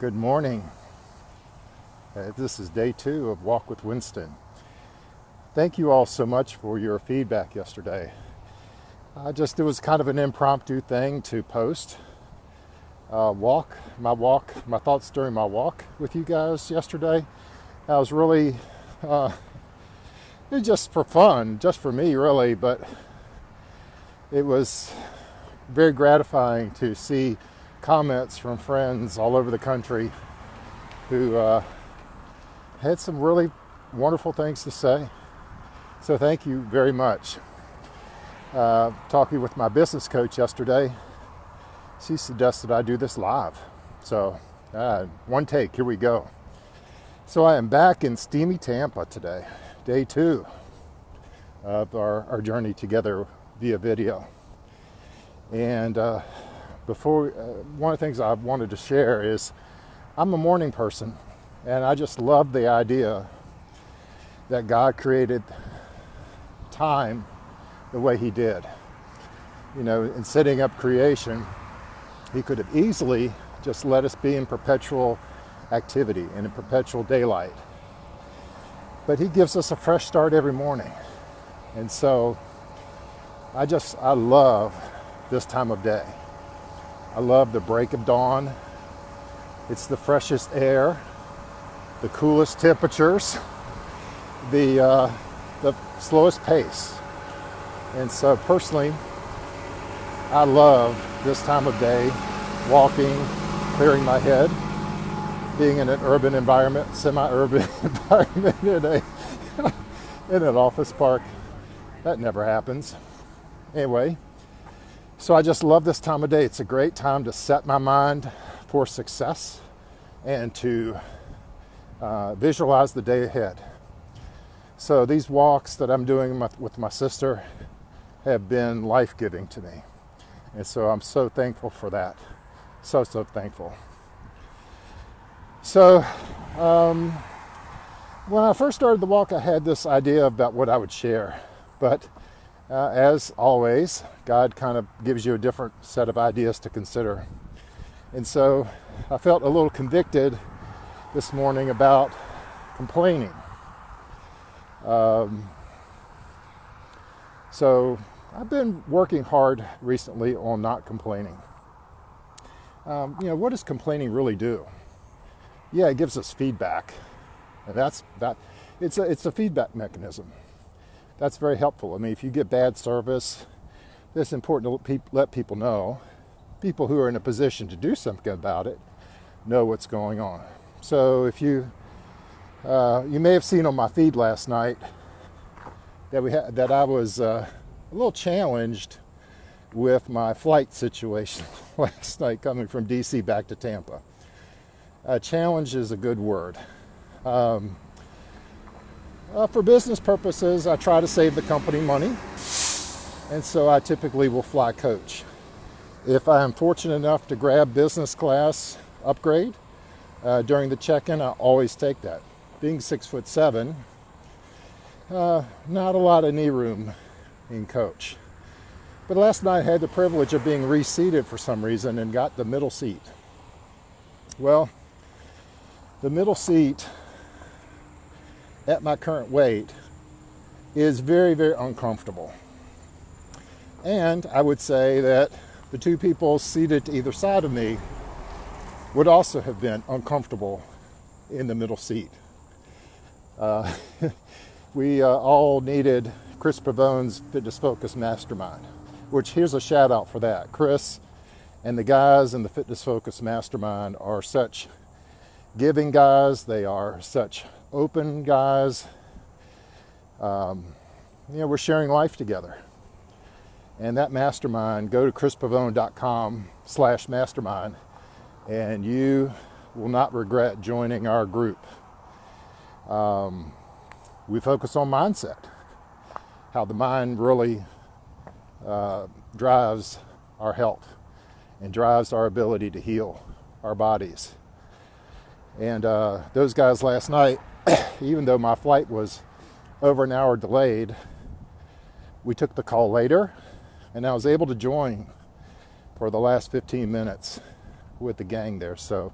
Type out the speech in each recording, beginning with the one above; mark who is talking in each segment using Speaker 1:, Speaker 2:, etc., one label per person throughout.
Speaker 1: Good morning. This is day 2 of Walk with Winston. Thank you all so much for your feedback yesterday. It was kind of an impromptu thing to post. My thoughts during my walk with you guys yesterday. I was really, it was just for fun, just for me really, but it was very gratifying to see comments from friends all over the country who had some really wonderful things to say. So thank you very much. Talking with my business coach yesterday, she suggested I do this live. So one take, here we go. So I am back in steamy Tampa today, day 2 of our journey together via video. And one of the things I wanted to share is I'm a morning person, and I just love the idea that God created time the way he did. You know, in setting up creation, he could have easily just let us be in perpetual activity and in perpetual daylight. But he gives us a fresh start every morning. And so I love this time of day. I love the break of dawn. It's the freshest air, the coolest temperatures, the slowest pace. And so personally, I love this time of day, walking, clearing my head, being in an urban environment, semi-urban environment in an office park. That never happens. Anyway, so I just love this time of day. It's a great time to set my mind for success and to visualize the day ahead. So these walks that I'm doing with my sister have been life-giving to me. And so I'm so thankful for that. So thankful. So when I first started the walk, I had this idea about what I would share. But as always, God kind of gives you a different set of ideas to consider. And so I felt a little convicted this morning about complaining. So I've been working hard recently on not complaining. What does complaining really do? Yeah, it gives us feedback. And it's a feedback mechanism. That's very helpful. I mean, if you get bad service, it's important to let people know. People who are in a position to do something about it know what's going on. So if you may have seen on my feed last night that I was a little challenged with my flight situation last night coming from DC back to Tampa. Challenge is a good word. For business purposes, I try to save the company money, and so I typically will fly coach. If I am fortunate enough to grab business class upgrade during the check-in, I always take that. Being 6'7", not a lot of knee room in coach. But last night I had the privilege of being reseated for some reason and got the middle seat. Well, the middle seat at my current weight is very, very uncomfortable. And I would say that the two people seated to either side of me would also have been uncomfortable in the middle seat. We all needed Chris Pavone's Fitness Focus Mastermind, which here's a shout out for that. Chris and the guys in the Fitness Focus Mastermind are such giving guys. They are such open guys. We're sharing life together. And that mastermind, go to chrispavone.com/mastermind, and you will not regret joining our group. We focus on mindset, how the mind really drives our health and drives our ability to heal our bodies. And those guys last night, even though my flight was over an hour delayed, we took the call later, and I was able to join for the last 15 minutes with the gang there. So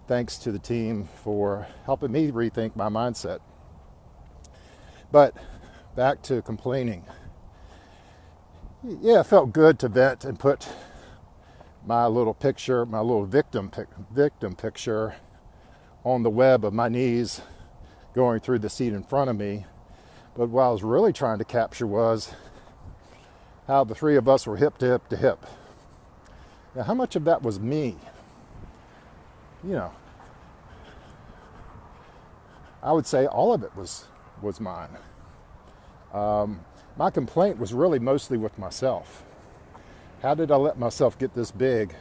Speaker 1: thanks to the team for helping me rethink my mindset. But back to complaining. Yeah, it felt good to vent and put my little picture, my little victim picture on the web of my knees going through the seat in front of me. But what I was really trying to capture was how the three of us were hip to hip to hip. Now, how much of that was me? You know, I would say all of it was mine. My complaint was really mostly with myself. How did I let myself get this big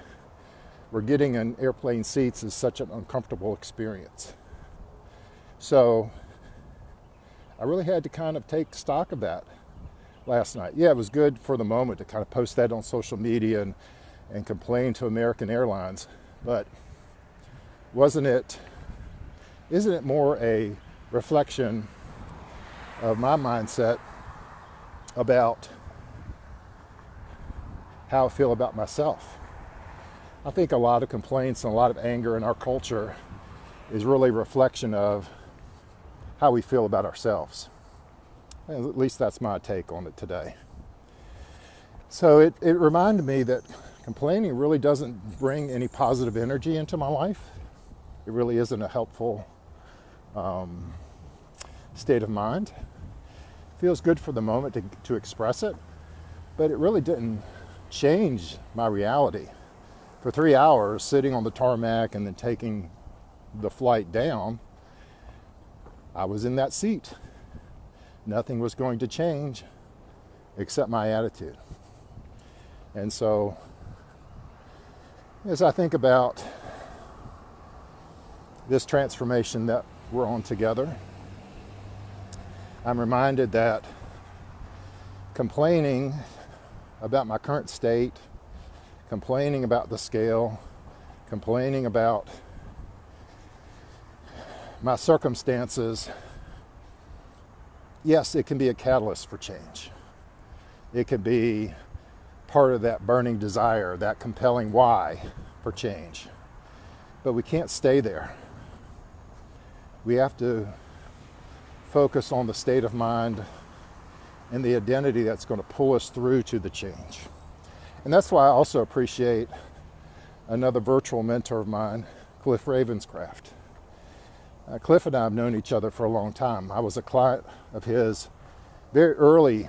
Speaker 1: where getting in airplane seats is such an uncomfortable experience? So I really had to kind of take stock of that last night. Yeah, it was good for the moment to kind of post that on social media and complain to American Airlines, but isn't it more a reflection of my mindset about how I feel about myself? I think a lot of complaints and a lot of anger in our culture is really a reflection of how we feel about ourselves. And at least that's my take on it today. So it reminded me that complaining really doesn't bring any positive energy into my life. It really isn't a helpful state of mind. It feels good for the moment to express it, but it really didn't change my reality. For 3 hours sitting on the tarmac and then taking the flight down, I was in that seat. Nothing was going to change except my attitude. And so, as I think about this transformation that we're on together, I'm reminded that complaining about my current state, complaining about the scale, complaining about my circumstances, yes, it can be a catalyst for change. It can be part of that burning desire, that compelling why for change. But we can't stay there. We have to focus on the state of mind and the identity that's going to pull us through to the change. And that's why I also appreciate another virtual mentor of mine, Cliff Ravenscraft. Cliff and I have known each other for a long time. I was a client of his very early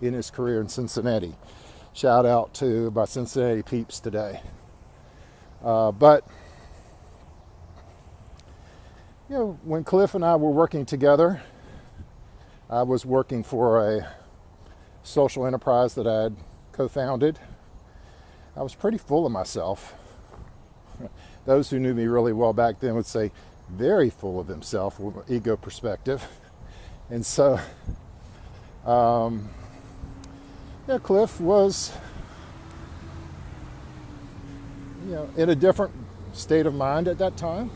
Speaker 1: in his career in Cincinnati. Shout out to my Cincinnati peeps today. But you know, when Cliff and I were working together, I was working for a social enterprise that I had co-founded. I was pretty full of myself. Those who knew me really well back then would say very full of himself from an ego perspective. And so, Cliff was, in a different state of mind at that time,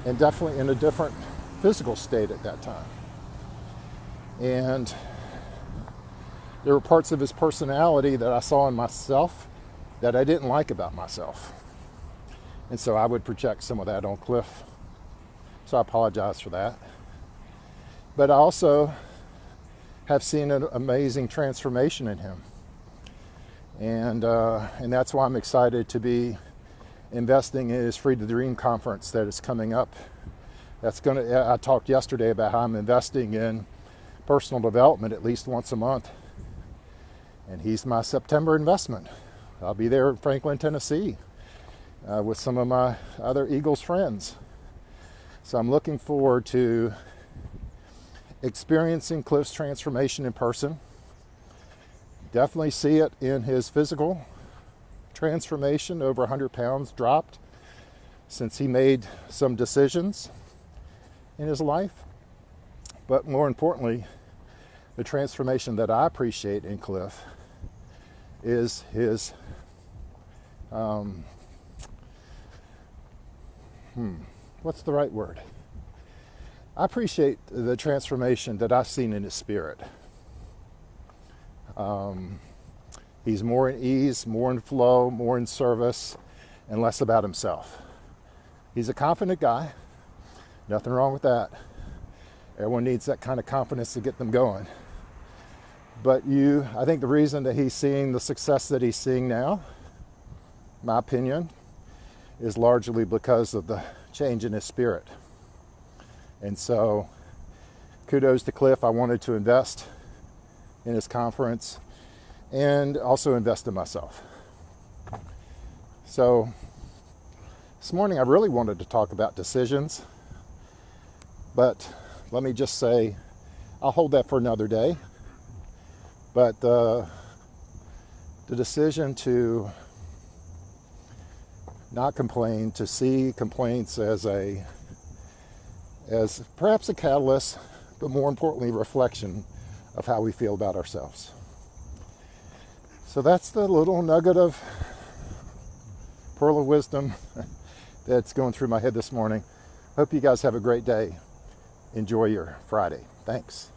Speaker 1: and definitely in a different physical state at that time. And there were parts of his personality that I saw in myself that I didn't like about myself. And so I would project some of that on Cliff. So I apologize for that. But I also have seen an amazing transformation in him. And that's why I'm excited to be investing in his Free to Dream conference that is coming up. I talked yesterday about how I'm investing in personal development at least once a month. And he's my September investment. I'll be there in Franklin, Tennessee, with some of my other Eagles friends. So I'm looking forward to experiencing Cliff's transformation in person. Definitely see it in his physical transformation, over 100 pounds dropped since he made some decisions in his life. But more importantly, the transformation that I appreciate in Cliff is his what's the right word? I appreciate the transformation that I've seen in his spirit. He's more in ease, more in flow, more in service, and less about himself. He's a confident guy. Nothing wrong with that. Everyone needs that kind of confidence to get them going. But I think the reason that he's seeing the success that he's seeing now, my opinion, is largely because of the change in his spirit. And so, kudos to Cliff. I wanted to invest in his conference and also invest in myself. So, this morning I really wanted to talk about decisions, but let me just say, I'll hold that for another day. But the decision to not complain, to see complaints as perhaps a catalyst, but more importantly, reflection of how we feel about ourselves. So that's the little nugget of pearl of wisdom that's going through my head this morning. Hope you guys have a great day. Enjoy your Friday. Thanks.